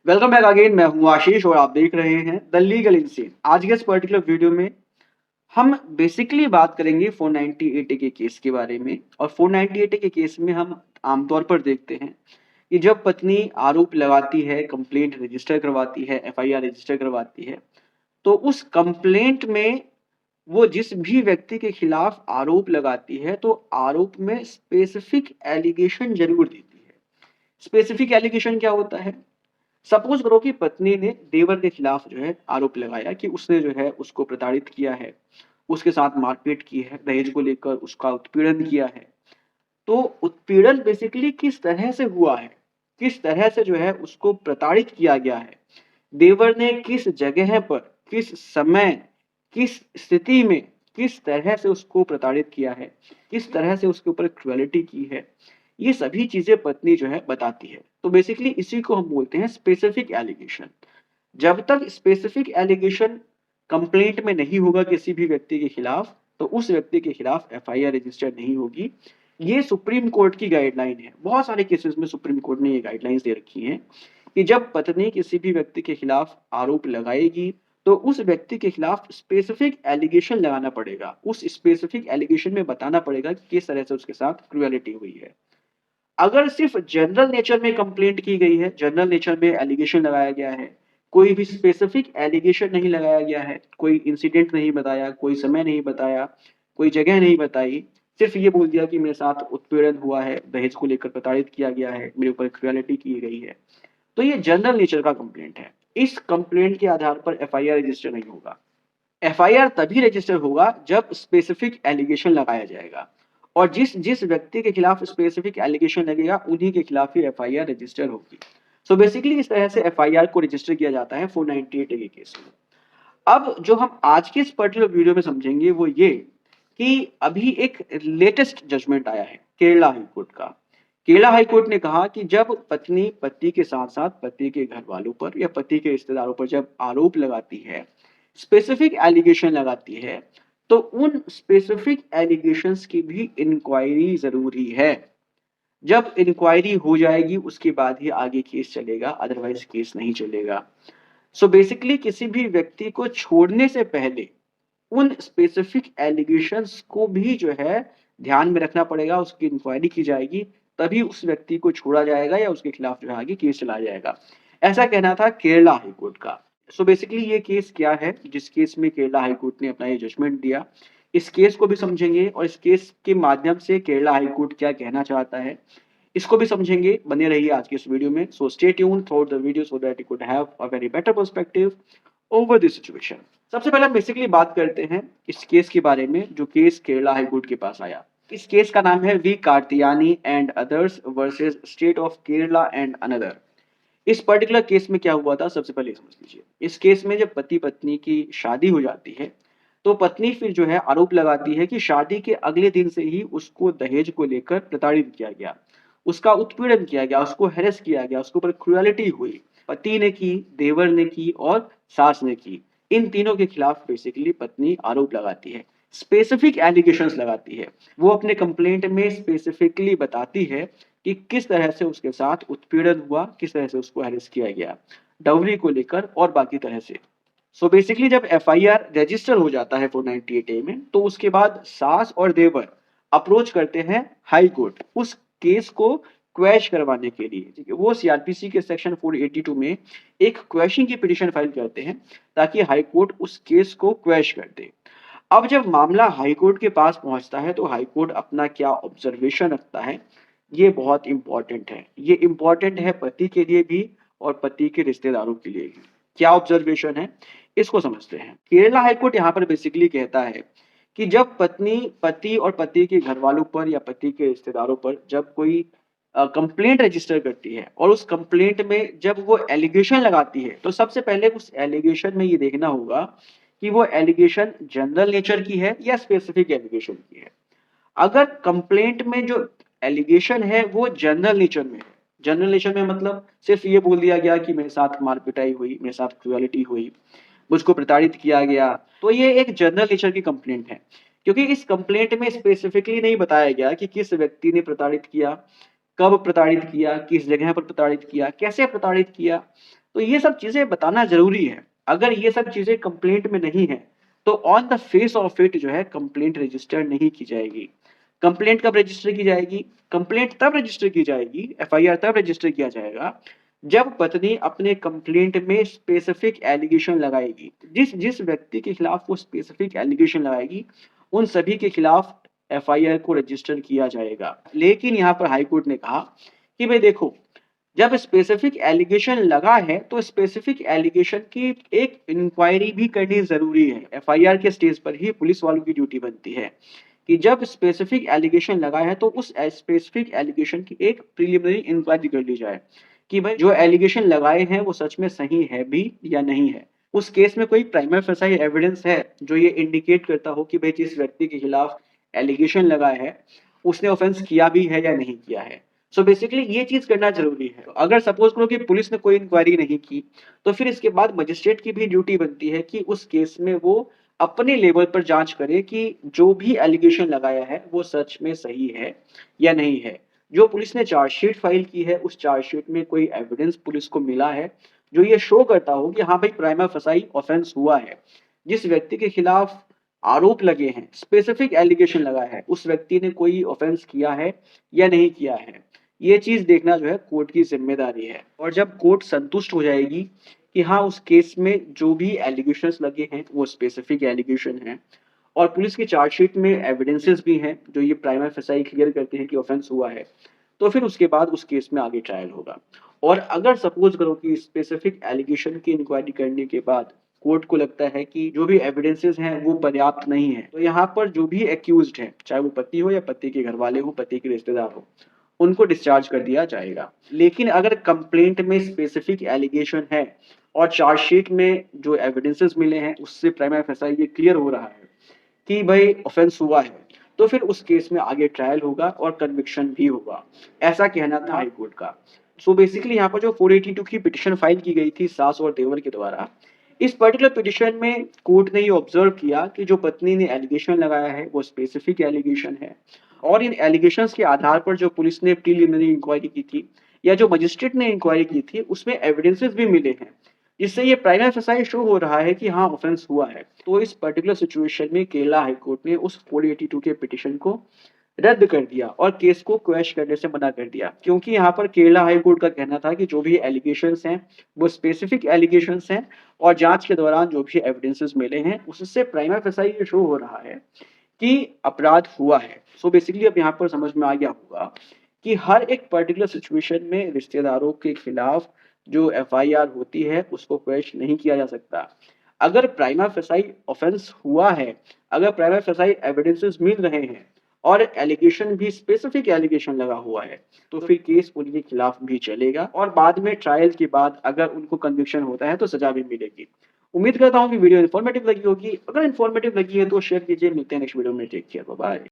Welcome back again. मैं हूं आशीष और आप देख रहे हैं द लीगल इंसीन। आज के इस पर्टिकुलर वीडियो में हम बेसिकली बात करेंगे 498 के केस के बारे में। और 498 के केस में हम आमतौर पर देखते हैं कि जब पत्नी आरोप लगाती है, कंप्लेंट रजिस्टर करवाती है, एफआईआर रजिस्टर करवाती है, तो उस कंप्लेंट में वो जिस भी व्यक्ति के खिलाफ आरोप लगाती है तो आरोप में स्पेसिफिक एलिगेशन जरूर देती है। स्पेसिफिक एलिगेशन क्या होता है? सपोज करो कि पत्नी ने देवर के खिलाफ जो है आरोप लगाया कि उसने जो है उसको प्रताड़ित किया है, उसके साथ मारपीट की है, दहेज को लेकर उसका उत्पीड़न किया है। तो उत्पीड़न बेसिकली किस तरह से हुआ है, किस तरह से जो है उसको प्रताड़ित किया गया है, देवर ने किस जगह पर, किस समय, किस स्थिति में, किस तरह से उसको प्रताड़ित किया है, किस तरह से उसके ऊपर क्रुएलिटी की है, ये सभी चीजें पत्नी जो है बताती है। तो बेसिकली इसी को हम बोलते हैं स्पेसिफिक एलिगेशन। जब तक स्पेसिफिक एलिगेशन कंप्लेंट में नहीं होगा किसी भी व्यक्ति के खिलाफ, तो उस व्यक्ति के खिलाफ एफआईआर रजिस्टर नहीं होगी। ये सुप्रीम कोर्ट की गाइडलाइन है। बहुत सारे केसेस में सुप्रीम कोर्ट ने ये गाइडलाइंस दे रखी हैं कि जब पत्नी किसी भी व्यक्ति के खिलाफ आरोप लगाएगी तो उस व्यक्ति के खिलाफ स्पेसिफिक एलिगेशन लगाना पड़ेगा। उस स्पेसिफिक एलिगेशन में बताना पड़ेगा कि किस तरह से उसके साथ क्रुएलिटी हुई है। अगर सिर्फ जनरल नेचर में कंप्लेंट की गई है, जनरल नेचर में एलिगेशन लगाया गया है, कोई भी स्पेसिफिक एलिगेशन नहीं लगाया गया है, कोई इंसिडेंट नहीं बताया, कोई समय नहीं बताया, कोई जगह नहीं बताई, सिर्फ ये बोल दिया कि मेरे साथ उत्पीड़न हुआ है, दहेज को लेकर प्रताड़ित किया गया है, मेरे ऊपर क्रुएलिटी की गई है, तो ये जनरल नेचर का कंप्लेंट है। इस कंप्लेंट के आधार पर एफआईआर रजिस्टर नहीं होगा। एफआईआर तभी रजिस्टर होगा जब स्पेसिफिक एलिगेशन लगाया जाएगा, और जिस जिस व्यक्ति के खिलाफ स्पेसिफिक एलिगेशन लगेगा उन्हीं के खिलाफ ही एफआईआर रजिस्टर होगी। सो बेसिकली इस तरह से एफआईआर को रजिस्टर किया जाता है 498 के केस में। अब जो हम आज के इस पर्टिकुलर वीडियो में समझेंगे वो ये कि अभी एक लेटेस्ट जजमेंट आया है केरला हाई कोर्ट का। केरला हाई कोर्ट ने कहा कि जब पत्नी पति के साथ साथ पति के घर वालों पर या पति के रिश्तेदारों पर जब आरोप लगाती है, स्पेसिफिक एलिगेशन लगाती है, तो उन स्पेसिफिक एलिगेशंस की भी इंक्वायरी जरूरी है। जब इंक्वायरी हो जाएगी उसके बाद ही आगे केस चलेगा, अदरवाइज केस नहीं चलेगा। सो बेसिकली किसी भी व्यक्ति को छोड़ने से पहले उन स्पेसिफिक एलिगेशंस को भी जो है ध्यान में रखना पड़ेगा, उसकी इंक्वायरी की जाएगी, तभी उस व्यक्ति को छोड़ा जाएगा या उसके खिलाफ जो है आगे केस चलाया जाएगा। ऐसा कहना था केरला हाई कोर्ट का। सो बेसिकली ये केस क्या है जिस केस में केरला हाई कोर्ट ने अपना ये जजमेंट दिया, इस केस को भी समझेंगे और इस केस के माध्यम से केरला हाई कोर्ट क्या कहना चाहता है इसको भी समझेंगे। बने रहिए आज के इस वीडियो में। So stay tuned through the video so that you could have a very better perspective over this situation. सबसे पहले हम बेसिकली बात करते हैं इस केस के बारे में जो केस केरला हाई कोर्ट के पास आया। इस केस का नाम है V Karthiyani and others versus state of Kerala and another. इस पर्टिकुलर केस में क्या हुआ था सबसे पहले समझ लीजिए। इस केस में जब पति पत्नी की शादी हो जाती है तो पत्नी फिर जो है आरोप लगाती है कि शादी के अगले दिन से ही उसको दहेज को लेकर प्रताड़ित किया गया, उसका उत्पीड़न किया गया, उसको हेरस किया गया, उसके ऊपर क्रुएलिटी हुई। पति ने की, देवर ने की और सास ने की। इन तीनों के खिलाफ बेसिकली पत्नी आरोप लगाती है, स्पेसिफिक एलिगेशंस लगाती है। वो अपने कंप्लेंट में स्पेसिफिकली बताती है कि किस तरह से उसके साथ उत्पीड़न हुआ, किस तरह से उसको हेरस किया गया, डाउरी को लेकर और बाकी तरह से। सो बेसिकली जब एफआईआर रजिस्टर हो जाता है 498 ए में, तो उसके बाद सास और देवर अप्रोच करते हैं हाई कोर्ट उस केस को क्वैश करवाने के लिए। ठीक है, वो सीआरपीसी के सेक्शन 482 में एक क्वैशिंग की पिटीशन फाइल करते हैं ताकि हाई कोर्ट उस केस को क्वैश कर दे। अब जब मामला हाई कोर्ट के पास पहुंचता है तो हाई कोर्ट अपना क्या ऑब्जर्वेशन रखता है, ये बहुत इंपॉर्टेंट है। ये इंपॉर्टेंट है पति के लिए भी और पति के रिश्तेदारों के लिए भी। क्या ऑब्जर्वेशन है इसको समझते हैं। केरला हाईकोर्ट यहाँ पर बेसिकली कहता है कि जब पत्नी पति और पति के घर वालों पर या पति के रिश्तेदारों पर जब कोई कंप्लेंट रजिस्टर करती है और उस कंप्लेंट में जब वो एलिगेशन लगाती है, तो सबसे पहले उस एलिगेशन में ये देखना होगा कि वो एलिगेशन जनरल नेचर की है या स्पेसिफिक एलिगेशन की है। अगर कंप्लेंट में जो एलिगेशन है वो जनरल नेचर में है, जनरल नेचर में मतलब सिर्फ ये बोल दिया गया कि मेरे साथ मारपिटाई हुई, मेरे साथ क्रुएलिटी हुई, मुझको प्रताड़ित किया गया, तो ये एक जनरल नेचर की कंप्लेंट है। क्योंकि इस कंप्लेंट में स्पेसिफिकली नहीं बताया गया कि किस व्यक्ति ने प्रताड़ित किया, कब प्रताड़ित किया, किस जगह पर प्रताड़ित किया, कैसे प्रताड़ित किया, तो ये सब चीज़ें बताना ज़रूरी है। अगर ये सब चीज़ें कंप्लेंट में नहीं है, तो on the face of it जो है कंप्लेंट रजिस्टर नहीं की जाएगी। कंप्लेंट कब रजिस्टर की जाएगी? कंप्लेंट तब रजिस्टर की जाएगी, एफआईआर तब रजिस्टर किया जाएगा, जब पत्नी अपने कंप्लेंट में स्पेसिफिक एलिगेशन लगाएगी। जिस व्यक्ति के खिलाफ वो स्पेसिफिक एलिगेशन लगाएगी, उन सभी के खिलाफ एफआईआर को रजिस्टर किया जाएगा। लेकिन यहाँ पर हाई कोर्ट ने कहा कि भाई देखो, जब स्पेसिफिक एलिगेशन लगा है तो स्पेसिफिक एलिगेशन की एक इंक्वायरी भी करनी ज़रूरी है। एफआईआर के स्टेज पर ही पुलिस वालों की ड्यूटी बनती है कि जब स्पेसिफिक एलिगेशन लगा है तो उस स्पेसिफिक एलिगेशन की एक प्रिलिमिनरी इंक्वायरी कर ली जाए कि भाई जो एलिगेशन लगाए हैं वो सच में सही है भी या नहीं है। उस केस में कोई प्राइमा फेसाई एविडेंस है जो ये इंडिकेट करता हो कि भाई जिस व्यक्ति के खिलाफ एलिगेशन लगा है उसने ऑफेंस किया भी है या नहीं किया है। सो बेसिकली ये चीज करना जरूरी है। अगर सपोज करो कि पुलिस ने कोई इंक्वायरी नहीं की, तो फिर इसके बाद मजिस्ट्रेट की भी ड्यूटी बनती है कि उस केस में वो अपने लेवल पर जांच करे कि जो भी एलिगेशन लगाया है वो सच में सही है या नहीं है। जो पुलिस ने चार्जशीट फाइल की है उस चार्जशीट में कोई एविडेंस पुलिस को मिला है जो ये शो करता हो कि हाँ भाई प्राइमा फसाई ऑफेंस हुआ है। जिस व्यक्ति के खिलाफ आरोप लगे हैं, स्पेसिफिक एलिगेशन लगा है, उस व्यक्ति ने कोई ऑफेंस किया है या नहीं किया है, ये चीज देखना जो है कोर्ट की जिम्मेदारी है। और जब कोर्ट संतुष्ट हो जाएगी कि हाँ उस केस में जो भी एलिगेशंस लगे हैं वो स्पेसिफिक एलिगेशन हैं और पुलिस की चार्जशीट में एविडेंसेस भी हैं जो ये प्राइमा फेसाई क्लियर करते हैं कि ऑफेंस हुआ है, तो फिर उसके बाद उस केस में आगे ट्रायल होगा। और अगर सपोज करो कि स्पेसिफिक एलिगेशन की इंक्वायरी करने के बाद कोर्ट को लगता है कि जो भी एविडेंसेस हैं वो पर्याप्त नहीं है, तो यहाँ पर जो भी एक्यूज्ड है, चाहे वो पति हो या पति के घर वाले हो, पति के रिश्तेदार हो, उनको डिस्चार्ज कर दिया जाएगा। लेकिन अगर कंप्लेंट में स्पेसिफिक एलिगेशन है और चार्जशीट में जो एविडेंसेस मिले हैं उससे प्राइमा फेसाई ये क्लियर हो रहा है कि भाई ऑफेंस हुआ है, तो फिर उस केस में आगे ट्रायल होगा और कन्विक्शन भी होगा। ऐसा कहना था हाई कोर्ट का। सो बेसिकली यहाँ पर जो 482 की पिटिशन फाइल की गई थी सास और देवर के द्वारा, इस पर्टिकुलर पिटिशन में कोर्ट ने ये ऑब्जर्व किया कि जो पत्नी ने एलिगेशन लगाया है वो स्पेसिफिक एलिगेशन है और इन एलिगेशंस के आधार पर जो पुलिस ने प्रीलिमिनरी इंक्वायरी की थी या जो मजिस्ट्रेट ने इंक्वायरी की थी उसमें एविडेंसेस भी मिले हैं, जिससे ये प्राइमा फेसाई शो हो रहा है कि हाँ ऑफेंस हुआ है। तो इस पर्टिकुलर सिचुएशन में केरला हाई कोर्ट ने उस 482 के पिटिशन को रद्द कर दिया और केस को क्वैश करने से मना कर दिया, क्योंकि यहाँ पर केरला हाई कोर्ट का कहना था कि जो भी एलिगेशंस हैं वो स्पेसिफिक एलिगेशंस हैं और जांच के दौरान जो भी एविडेंसेस मिले हैं उससे प्राइमा फेसाई ये शो हो रहा है कि अपराध हुआ है। सो बेसिकली अब यहाँ पर समझ में आ गया होगा कि हर एक पर्टिकुलर सिचुएशन में रिश्तेदारों के खिलाफ जो एफआईआर होती है उसको क्वैश नहीं किया जा सकता। अगर प्राइमा फेसाई ऑफेंस हुआ है, अगर प्राइमा फेसाई एविडेंसेस मिल रहे हैं और एलिगेशन भी स्पेसिफिक एलिगेशन लगा हुआ है, तो फिर केस उनके खिलाफ भी चलेगा और बाद में ट्रायल के बाद अगर उनको कन्विक्शन होता है तो सजा भी मिलेगी। उम्मीद करता हूँ कि वीडियो इन्फॉर्मेटिव लगी होगी। अगर इन्फॉर्मेटिव लगी है तो शेयर कीजिए। मिलते हैं नेक्स्ट वीडियो में। Take care, bye bye.